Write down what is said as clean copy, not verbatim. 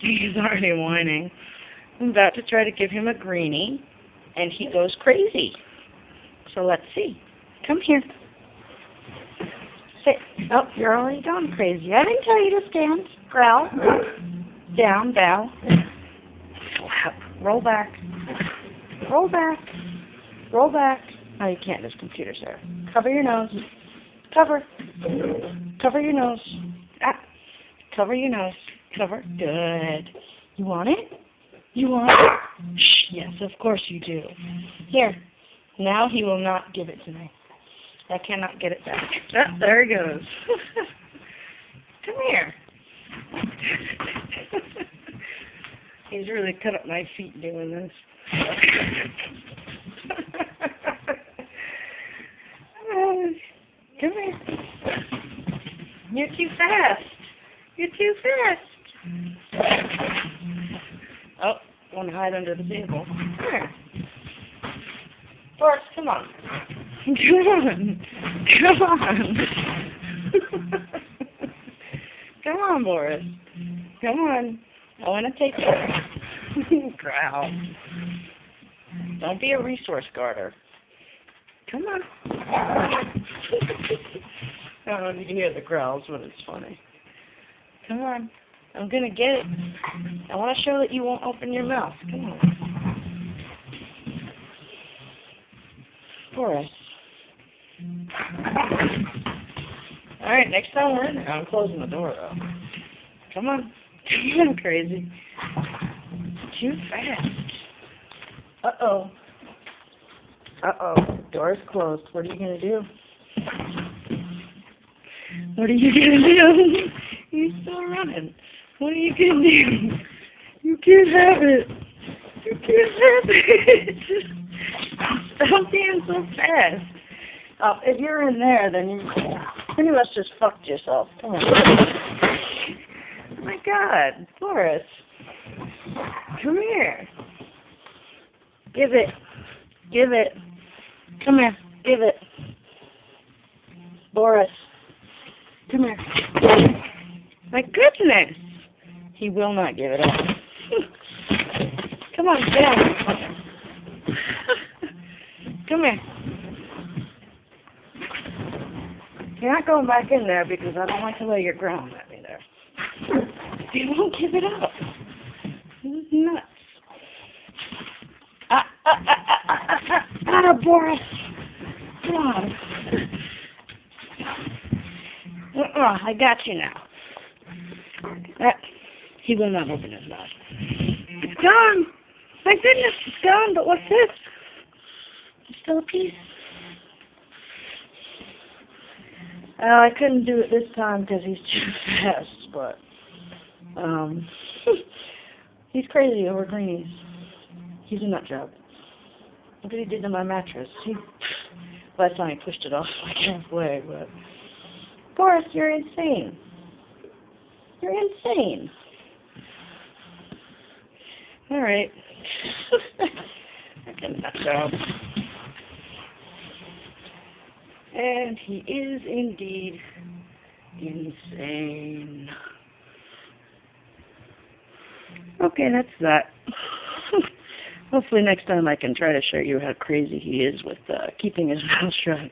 He's already whining. I'm about to try to give him a greenie, and he goes crazy. So let's see. Come here. Sit. Oh, you're already gone crazy. I didn't tell you to stand. Growl. Down, bow. Slap. Roll back. Roll back. Roll back. Oh, you can't. This computer's there. Cover your nose. Cover. Cover your nose. Ah. Cover your nose. Cover. Good. You want it? You want it? Shh. Yes, of course you do. Here. Now he will not give it to me. I cannot get it back. Oh, there he goes. Come here. He's really cut up my feet doing this. Come here. You're too fast. You're too fast. Oh, want to hide under the table. Come here. Boris, come on. Come on. Come on. Come on, Boris. Come on. I want to take you. Growl. Don't be a resource guarder. Come on. I don't know if you can hear the growls, but it's funny. Come on. I'm going to get it. I want to show that you won't open your mouth. Come on. Boris. All right, next time we're in there. I'm closing the door, though. Come on. Come on, crazy. Too fast. Uh-oh. Uh-oh. Door's closed. What are you going to do? What are you going to do? He's still running. What are you going to do? You can't have it. You can't have it. Stop being so fast. If you're in there, then you must just fucked yourself. Come on. Oh my God, Boris. Come here. Give it. Give it. Come here. Give it. Boris. Come here. My goodness. He will not give it up. Come on, get out. Come here. You're not going back in there because I don't like the way you're growling at me there. He won't give it up. He's nuts. Boris. Come on. I got you now. He will not open his mouth. It's gone. My goodness, it's gone, but what's this? There's still a piece. I couldn't do it this time because he's too fast, but he's crazy over Greenies. He's a nut job. Look what he did to my mattress. Last time he pushed it off like halfway, but Boris, you're insane. You're insane. All right. That's a nut job. And he is indeed insane. Okay, that's that. Hopefully next time I can try to show you how crazy he is with keeping his mouth shut.